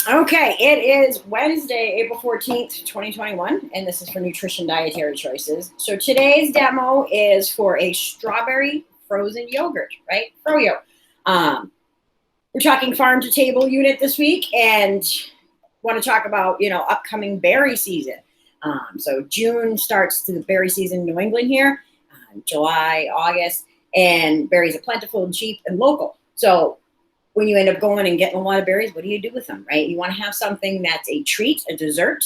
Okay, it is Wednesday, April 14th, 2021, and this is for Nutrition Dietary Choices. So today's demo is for a strawberry frozen yogurt, right? Froyo. We're talking farm to table unit this week and want to talk about, upcoming berry season. So June starts the berry season in New England here, July, August, and berries are plentiful and cheap and local. So when you end up going and getting a lot of berries, what do you do with them, right? You want to have something that's a treat, a dessert,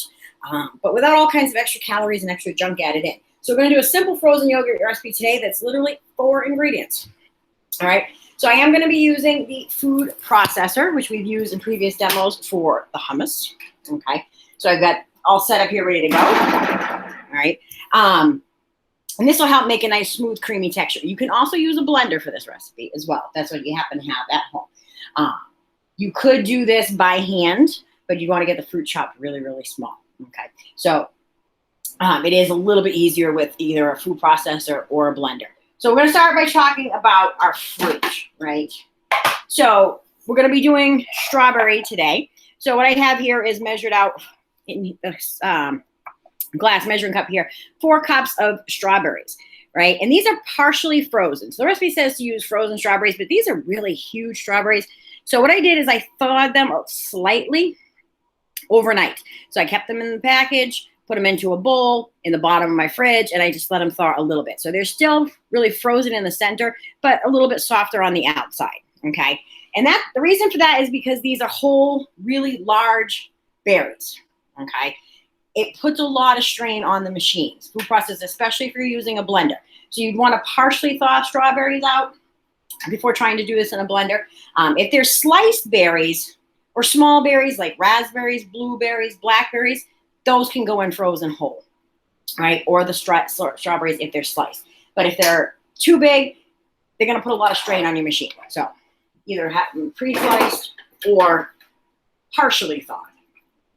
but without all kinds of extra calories and extra junk added in. So we're going to do a simple frozen yogurt recipe today that's literally 4 ingredients. All right. So I am going to be using the food processor, which we've used in previous demos for the hummus. Okay. So I've got all set up here, ready to go. All right. And this will help make a nice, smooth, creamy texture. You can also use a blender for this recipe as well. That's what you happen to have at home. You could do this by hand, but you want to get the fruit chopped really, really small. Okay. So it is a little bit easier with either a food processor or a blender. So we're going to start by talking about our fruit, right? So we're going to be doing strawberry today. So what I have here is measured out in this glass measuring cup here, 4 cups of strawberries, right? And these are partially frozen. So the recipe says to use frozen strawberries, but these are really huge strawberries. So what I did is I thawed them slightly overnight. So I kept them in the package, put them into a bowl in the bottom of my fridge, and I just let them thaw a little bit. So they're still really frozen in the center, but a little bit softer on the outside, okay? And the reason for that is because these are whole, really large berries, okay? It puts a lot of strain on the machines, food processors, especially if you're using a blender. So you'd want to partially thaw strawberries out before trying to do this in a blender. If they're sliced berries or small berries like raspberries, blueberries, blackberries, those can go in frozen whole, right? Or the strawberries if they're sliced. But if they're too big, they're going to put a lot of strain on your machine. So either have them pre-sliced or partially thawed.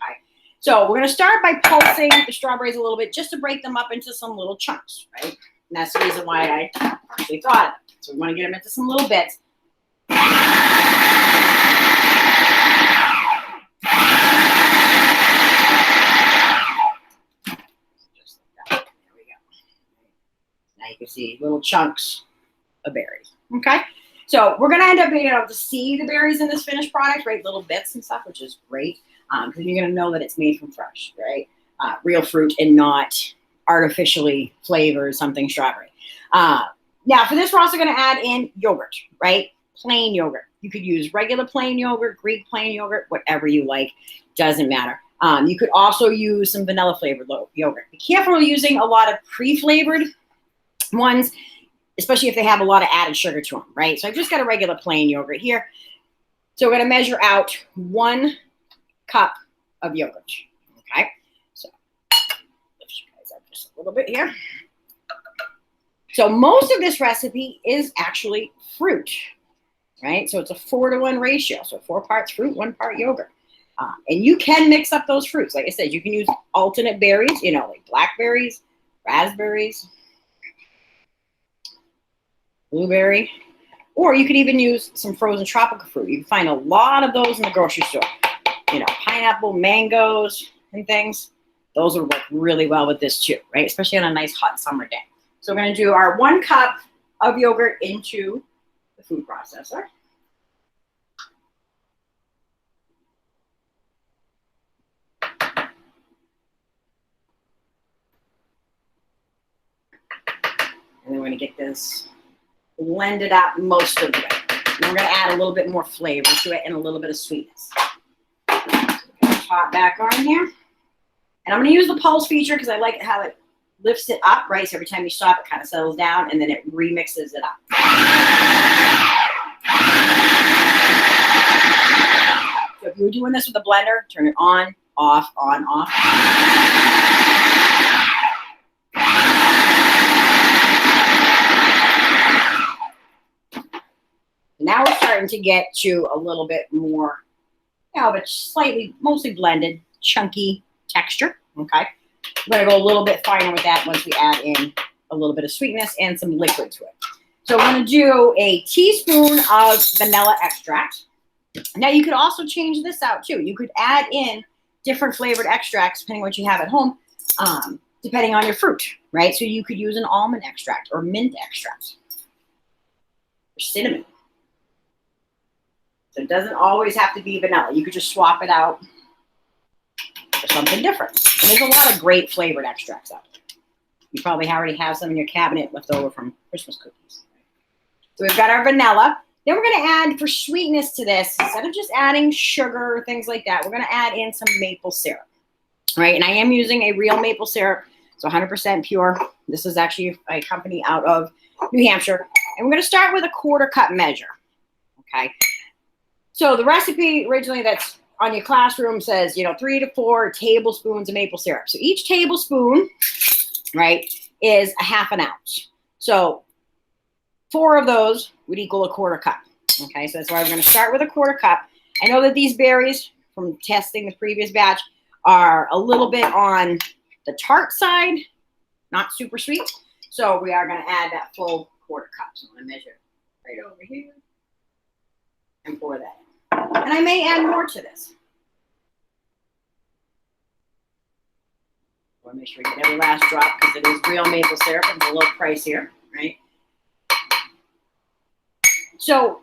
Okay? So we're going to start by pulsing the strawberries a little bit just to break them up into some little chunks, right? And that's the reason why I partially thawed them. So we want to get them into some little bits. You can see little chunks of berries, okay? So we're going to end up being able to see the berries in this finished product, right? Little bits and stuff, which is great because you're going to know that it's made from fresh, right? Real fruit and not artificially flavored something strawberry. Now, for this, we're also going to add in yogurt, right? Plain yogurt. You could use regular plain yogurt, Greek plain yogurt, whatever you like. Doesn't matter. You could also use some vanilla flavored yogurt. Be careful using a lot of pre-flavored ones, especially if they have a lot of added sugar to them, right? So I've just got a regular plain yogurt here. So we're going to measure out 1 cup of yogurt, okay? So lift you guys up just a little bit here. So most of this recipe is actually fruit, right? So it's a 4-to-1 ratio. So 4 parts fruit, 1 part yogurt. And you can mix up those fruits. Like I said, you can use alternate berries, like blackberries, raspberries, blueberry, or you could even use some frozen tropical fruit. You can find a lot of those in the grocery store. Pineapple, mangoes, and things. Those will work really well with this too, right? Especially on a nice hot summer day. So we're going to do our 1 cup of yogurt into the food processor. And then we're going to get this blended up most of the way. And we're going to add a little bit more flavor to it and a little bit of sweetness. So top back on here. And I'm going to use the pulse feature because I like how it lifts it up, right? So every time you stop, it kind of settles down and then it remixes it up. So if you were doing this with a blender, turn it on, off, on, off. Now we're starting to get to a little bit more, but mostly blended, chunky texture, okay? We're going to go a little bit finer with that once we add in a little bit of sweetness and some liquid to it. So we're going to do a teaspoon of vanilla extract. Now you could also change this out too. You could add in different flavored extracts depending on what you have at home, depending on your fruit, right? So you could use an almond extract or mint extract or cinnamon. So it doesn't always have to be vanilla. You could just swap it out for something different. And there's a lot of great flavored extracts out there. You probably already have some in your cabinet left over from Christmas cookies. So we've got our vanilla. Then we're going to add, for sweetness to this, instead of just adding sugar or things like that, we're going to add in some maple syrup, right? And I am using a real maple syrup, so 100% pure. This is actually a company out of New Hampshire. And we're going to start with a 1/4 cup measure, okay? So the recipe originally that's on your classroom says, 3 to 4 tablespoons of maple syrup. So each tablespoon, right, is a 1/2 ounce. So 4 of those would equal a 1/4 cup. Okay, so that's why we're going to start with a 1/4 cup. I know that these berries, from testing the previous batch, are a little bit on the tart side, not super sweet. So we are going to add that full 1/4 cup. So I'm going to measure right over here and pour that in. And I may add more to this. I want to make sure you get every last drop because it is real maple syrup and it's a little pricier, right? So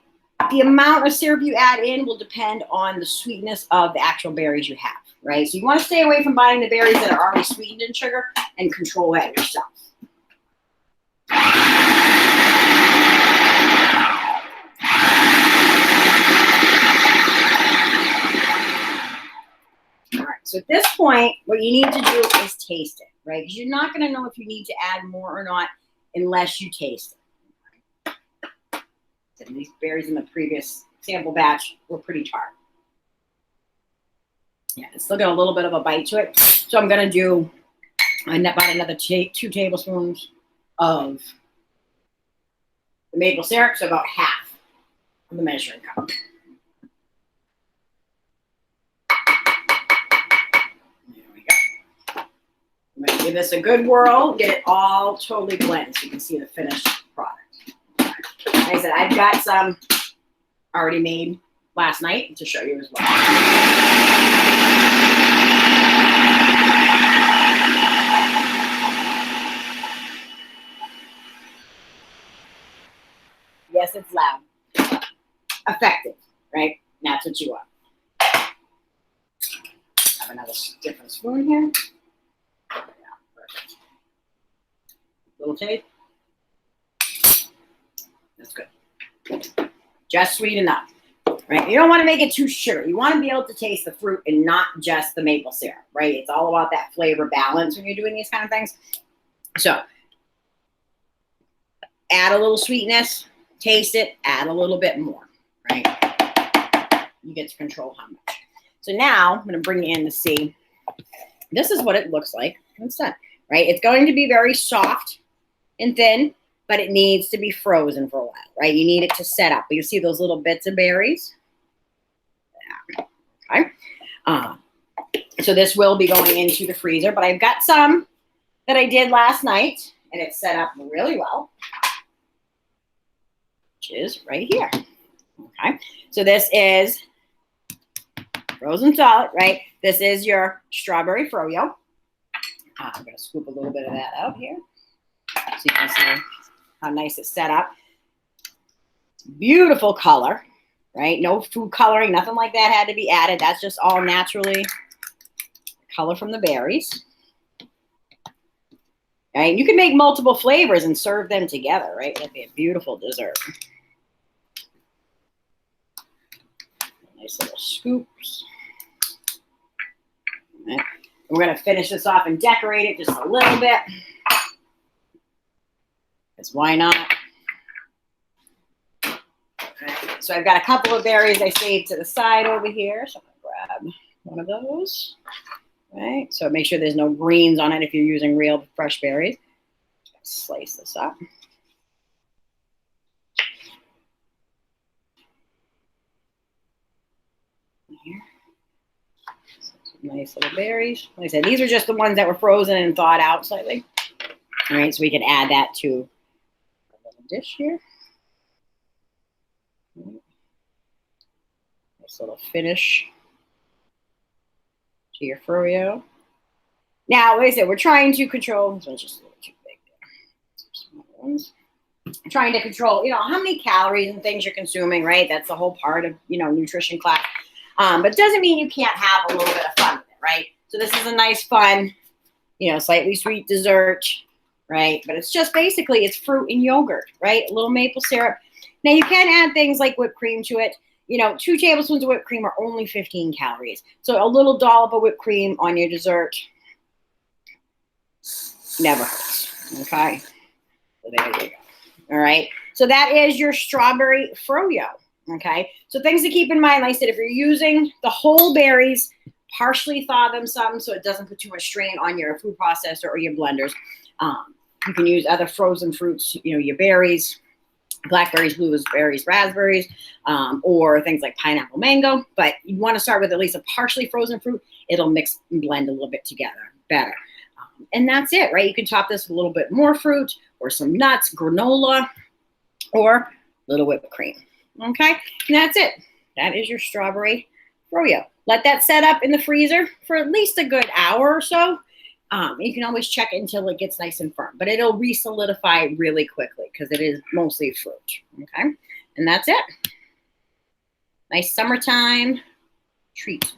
the amount of syrup you add in will depend on the sweetness of the actual berries you have, right? So you want to stay away from buying the berries that are already sweetened in sugar and control that yourself. All right, so at this point, what you need to do is taste it, right? Because you're not going to know if you need to add more or not unless you taste it. And these berries in the previous sample batch were pretty tart. Yeah, it's still got a little bit of a bite to it. So I'm going to do about another 2 tablespoons of the maple syrup, so about half of the measuring cup. There we go. I'm going to give this a good whirl, get it all totally blended so you can see the finished product. Like I said, I've got some already made last night to show you as well. Yes, it's loud. Effective, right? And that's what you want. Have another different spoon here. Yeah, perfect. Little taste. That's good. Just sweet enough, right? You don't want to make it too sugary. You want to be able to taste the fruit and not just the maple syrup, right? It's all about that flavor balance when you're doing these kind of things. So add a little sweetness, taste it, add a little bit more, right? You get to control how much. So now I'm going to bring you in to see. This is what it looks like when it's done, right? It's going to be very soft and thin, but it needs to be frozen for a while, right? You need it to set up. But you see those little bits of berries? Yeah. Okay. So this will be going into the freezer, but I've got some that I did last night, and it's set up really well, which is right here. Okay. So this is frozen solid, right? This is your strawberry froyo. I'm going to scoop a little bit of that out here so you can see how nice it's set up. Beautiful color, right? No food coloring, nothing like that had to be added. That's just all naturally color from the berries. Right? You can make multiple flavors and serve them together, right? That'd be a beautiful dessert. Nice little scoops. Right. We're going to finish this off and decorate it just a little bit. Because why not? Right. So I've got a couple of berries I saved to the side over here. So I'm going to grab one of those. Right. So make sure there's no greens on it if you're using real fresh berries. Slice this up. Here. Some nice little berries. Like I said, these are just the ones that were frozen and thawed out slightly. All right, so we can add that to a little dish here. Nice little finish to your froyo. Now, like I said, we're trying to control, this one's just a little too big there. Some small ones. Trying to control, how many calories and things you're consuming, right? That's the whole part of, nutrition class. But it doesn't mean you can't have a little bit of fun with it, right? So this is a nice fun, slightly sweet dessert, right? But it's just basically, it's fruit and yogurt, right? A little maple syrup. Now you can add things like whipped cream to it. 2 tablespoons of whipped cream are only 15 calories. So a little dollop of whipped cream on your dessert never hurts, okay? So there you go. All right, so that is your strawberry froyo, okay? So things to keep in mind, like I said, if you're using the whole berries, partially thaw them some so it doesn't put too much strain on your food processor or your blenders. You can use other frozen fruits, your berries, blackberries, blueberries, raspberries, or things like pineapple, mango. But you want to start with at least a partially frozen fruit. It'll mix and blend a little bit together better. And that's it, right? You can top this with a little bit more fruit or some nuts, granola, or a little whipped cream. Okay, and that's it. That is your strawberry froyo. Let that set up in the freezer for at least a good hour or so. You can always check it until it gets nice and firm, but it'll re-solidify really quickly because it is mostly fruit. Okay, and that's it. Nice summertime treat.